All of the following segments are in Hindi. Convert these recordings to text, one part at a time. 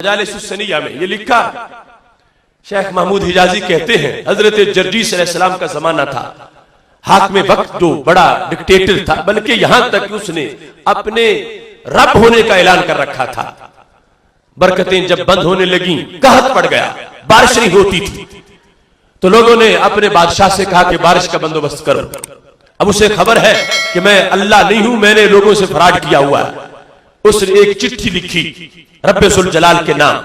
मजालिसुस्सनिया में ये लिखा, शेख महमूद हिजाजी कहते हैं हजरत जर्जीस अलैहिस्सलाम का जमाना था, हाकिम वक्त जो बड़ा डिक्टेटर था, बल्कि यहां तक कि उसने अपने रब होने का ऐलान कर रखा था। बरकतें जब बंद होने लगी, कहत पड़ गया, बारिश नहीं होती थी, तो लोगों ने अपने बादशाह से कहा कि बारिश का बंदोबस्त करो। अब उसे खबर है कि मैं अल्लाह नहीं हूं, मैंने लोगों से फराड किया हुआ है। उसने एक चिट्ठी लिखी रब्बुल जलाल के नाम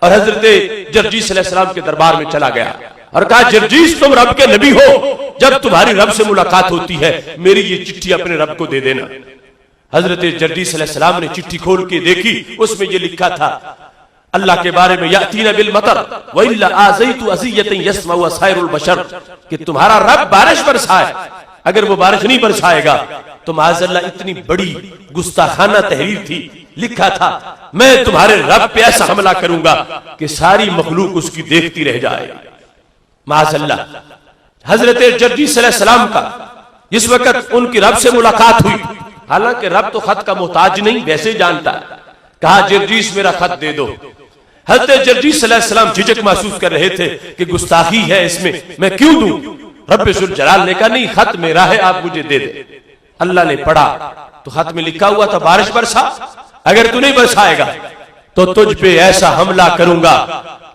और हजरत जर्जीस अलैहिस्सलाम के दरबार में चला गया और कहा, जर्जीस तुम रब के नबी हो, जब तुम्हारी रब से मुलाकात होती है मेरी ये चिट्ठी अपने रब को दे देना। हजरत जर्जीस अलैहिस्सलाम ने चिट्ठी खोल के देखी, उसमें ये लिखा था अल्लाह के बारे में, यातीना बिल मतर व इल्ला आज़ैतु अज़ियतन यस्माउ साइरुल बशर, कि तुम्हारा रब बारिश बरसाए, अगर वो बारिश नहीं बरसाएगा तो माज़अल्लाह इतनी बड़ी गुस्ताखाना तहरीर थी, लिखा था मैं तुम्हारे रब पे ऐसा हमला करूंगा कि सारी मखलूक उसकी देखती रह जाए। माज़अल्लाह हजरत जर्जीस अलैहिस्सलाम का जिस वक्त उनकी रब से मुलाकात हुई, हालांकि रब तो खत का मोहताज नहीं, वैसे जानता है, कहा जर्जीस मेरा खत दे दो। हजरत जर्जीस अलैहिस्सलाम झिझक महसूस कर रहे थे कि गुस्ताखी है इसमें, मैं क्यों दूं? रब्बुल जलाल ने कहा नहीं, खत मेरा है, आप मुझे दे दे। अल्लाह ने पढ़ा तो खत में लिखा हुआ था बारिश बरसा, अगर तू नहीं बरसाएगा तो तुझ पे ऐसा हमला करूंगा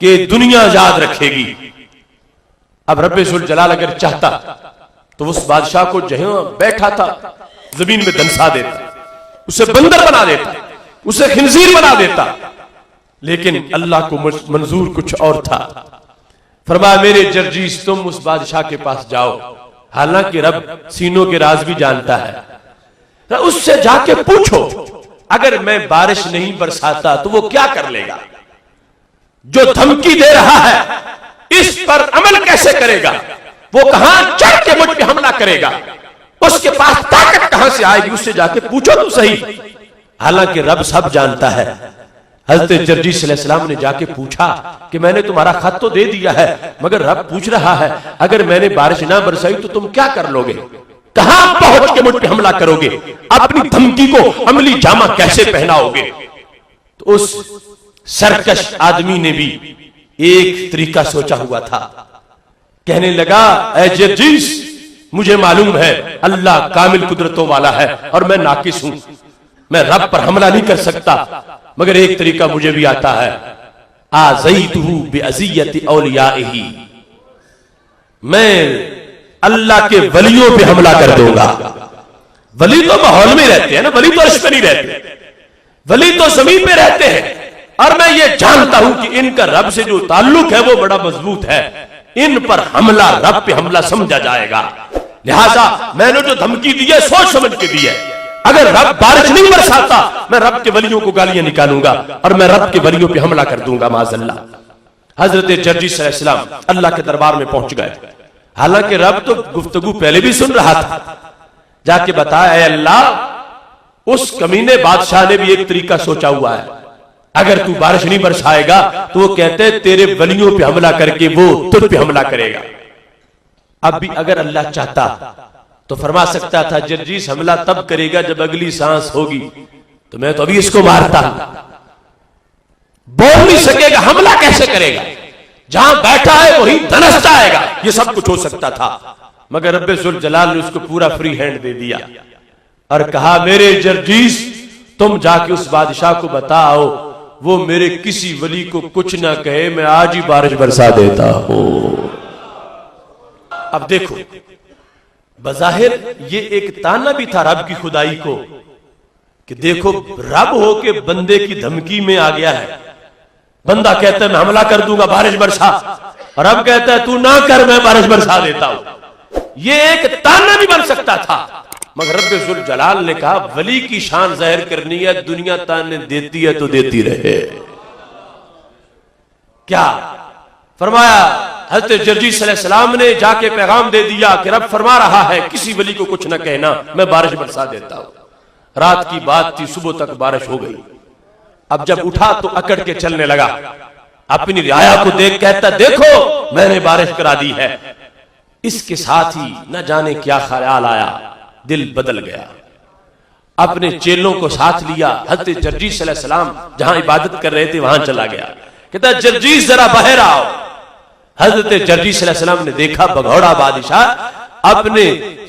कि दुनिया याद रखेगी। अब रब्बुल जलाल अगर चाहता तो उस बादशाह को जहां बैठा था जमीन में दंसा देता, उसे बंदर बना देता, उसे खिंजीर बना देता, लेकिन अल्लाह को मंजूर कुछ और था। फरमाया मेरे जर्जीस तुम उस बादशाह के पास जाओ, हालांकि रब सीनों के राज भी जानता है, तो उससे जाके पूछो अगर मैं बारिश नहीं बरसाता तो वो क्या कर लेगा, जो धमकी दे रहा है इस पर अमल कैसे करेगा, वो कहां चढ़ के मुझ पे हमला करेगा, उसके पास ताकत कहां से आएगी, उससे जाके पूछो तो सही। हालांकि रब सब जानता है। हजरत जर्जीस अलैहिस्सलाम ने जाके पूछा कि मैंने तुम्हारा खत तो दे दिया है, मगर रब पूछ रहा है अगर मैंने बारिश ना बरसाई तो तुम क्या कर लोगे, कहां पहुंच के मुझ पे हमला करोगे, अपनी धमकी को अमली जामा कैसे पहनाओगे। तो उस सरकश आदमी ने भी एक तरीका सोचा हुआ था, कहने लगा ऐ जर्जीस मुझे मालूम है अल्लाह कामिल कुदरतों वाला है और मैं नाकिस हूं, मैं रब पर हमला नहीं कर सकता, मगर एक तरीका मुझे भी आता है, आज़ैतुहु बिअज़ियति औलियाइही, मैं अल्लाह के वलियों पे हमला कर दूंगा। वली तो माहौल में रहते हैं ना, वली तो अर्श पे नहीं रहते, वली तो जमीन पे रहते हैं, और मैं ये जानता हूं कि इनका रब से जो ताल्लुक है वो बड़ा मजबूत है, इन पर हमला रब पे हमला समझा जाएगा। लिहाजा मैंने जो धमकी दी है सोच समझ के दी है, अगर रब बारिश नहीं बरसाता मैं रब के वलियों को गालियां निकालूंगा और मैं रब के वलियों पे हमला कर दूंगा माज़अल्लाह। हजरत जर्जीस अलैहिस्सलाम अल्लाह के दरबार में पहुंच गए, हालांकि रब तो गुफ्तगू पहले भी सुन रहा था, जाके बताया अल्लाह उस कमीने बादशाह ने भी एक तरीका सोचा हुआ है, अगर तू बारिश नहीं बरसाएगा तो वो कहते हैं तेरे वलियों पे हमला करके वो तुझ पे हमला करेगा। अब भी अगर अल्लाह चाहता तो फरमा सकता था जर्जीस हमला तब करेगा जब अगली सांस होगी, तो मैं तो अभी इसको मारता, बोल नहीं सकेगा, हमला कैसे करेगा, जहां बैठा है वहीं धनस जाएगा, ये सब कुछ हो सकता था, मगर रब्बुल जलाल ने उसको पूरा फ्री हैंड दे दिया और कहा मेरे जर्जीस तुम जाके उस बादशाह को बताओ वो मेरे किसी वली को कुछ ना कहे, मैं आज ही बारिश बरसा देता हूं। अब देखो बज़ाहिर ये एक ताना भी था रब की खुदाई को कि देखो रब हो के बंदे की धमकी में आ गया है, बंदा कहता है मैं हमला कर दूंगा बारिश बरसा, और रब कहता है तू ना कर मैं बारिश बरसा देता हूं। ये एक ताना भी बन सकता था, मगर रब्बुल जलाल ने कहा वली की शान जाहिर करनी है, दुनिया ताने देती है तो देती रहे। क्या फरमाया हज़रत जर्जीस अलैहिस्सलाम ने जाके पैगाम दे दिया कि रब फरमा रहा है किसी वली को कुछ न कहना, मैं बारिश बरसा देता हूं। रात की बात थी, सुबह तक बारिश हो गई। अब जब उठा तो अकड़ के चलने लगा, अपनी रियाया को देख कहता देखो मैंने बारिश करा दी है। इसके साथ ही न जाने क्या ख्याल आया, दिल बदल गया अपने चेलों को साथ लिया, हजरत जर्जीस अलैहिस्सलाम जहां इबादत कर रहे थे वहां चला गया। कहता जर्जीस जरा बाहर आओ। हजरत जर्जीस अलैहिस्सलाम ने देखा भगौड़ा बादशाह अपने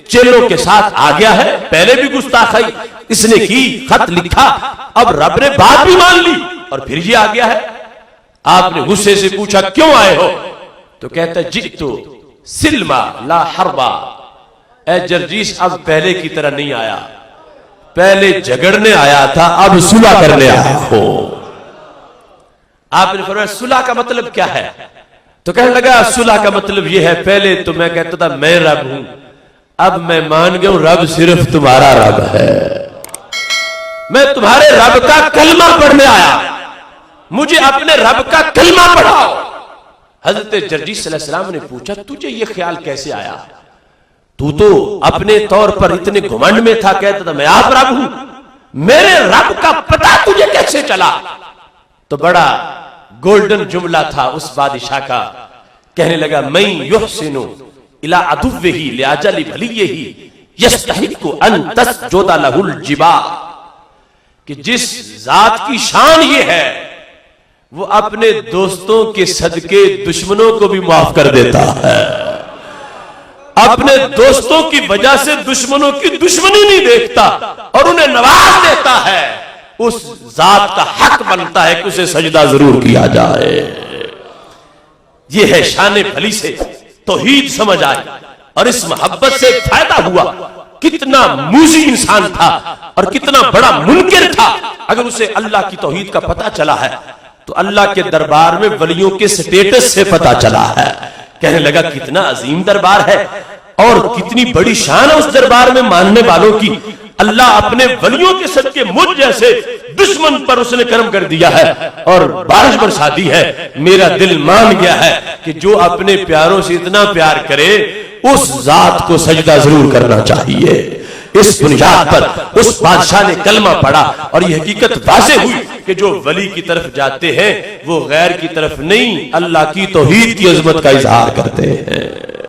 चेलों के साथ आ गया है। पहले भी गुस्ताखी इसने की, खत लिखा, अब रब ने बात भी मान ली और फिर ये आ गया है। आपने गुस्से से पूछा क्यों आए हो? तो कहता है जित्तु सिल्मा ला हरबा। ए जर्जीस अब पहले की तरह नहीं आया, पहले झगड़ने आया था, अब सुलह करने आया हो। आपने फरमाया सुलह का मतलब क्या है? तो कहने लगा सुलह का मतलब यह है, पहले तो मैं कहता था मैं रब हूं, अब मैं मान गया हूं रब सिर्फ तुम्हारा रब है। मैं तुम्हारे रब का कलमा पढ़ने आया, मुझे अपने रब का कलमा पढ़ाओ। हजरत जर्जीस अलैहिस्सलाम ने पूछा तुझे यह ख्याल कैसे आया? तू तो अपने तौर पर इतने घमंड में था, कहता था मैं आप रब हूं, मेरे रब का पता तुझे कैसे चला? तो बड़ा गोल्डन जुमला था उस बादशाह का। कहने लगा मैं युहसिनु इला अदुव्विही लिअजली भलियही यस्तहिक्कु अन तस्जुदा लहुल जिबा, कि जिस जात की शान ये है वो अपने दोस्तों के सदके दुश्मनों को भी माफ कर देता है, अपने दोस्तों की वजह से दुश्मनों की दुश्मनी नहीं देखता और उन्हें नवाज देता है। उस जात का हक बनता है कि उसे सजदा जरूर किया जाए। यह है शान भली से तौहीद समझ आए और इस मोहब्बत से फायदा हुआ। कितना मूजी इंसान था और कितना बड़ा मुनकिर था, अगर उसे अल्लाह की तौहीद का पता चला है तो अल्लाह के दरबार में वलियों के स्टेटस से पता चला है। कहने लगा कितना अजीम दरबार है और कितनी बड़ी शान है उस दरबार में मानने वालों की। अल्लाह अपने वलियों के सदके मुझ जैसे दुश्मन पर उसने करम कर दिया है और बारिश बरसा दी है। मेरा दिल मान गया है कि जो अपने प्यारों से इतना प्यार करे उस जात को सजदा जरूर करना चाहिए। इस बुनियाद पर उस बादशाह ने कलमा पढ़ा और यह हकीकत वाज़ेह हुई कि जो वली की तरफ जाते हैं वो गैर की तरफ नहीं, अल्लाह की तौहीद की अजमत का इजहार करते हैं।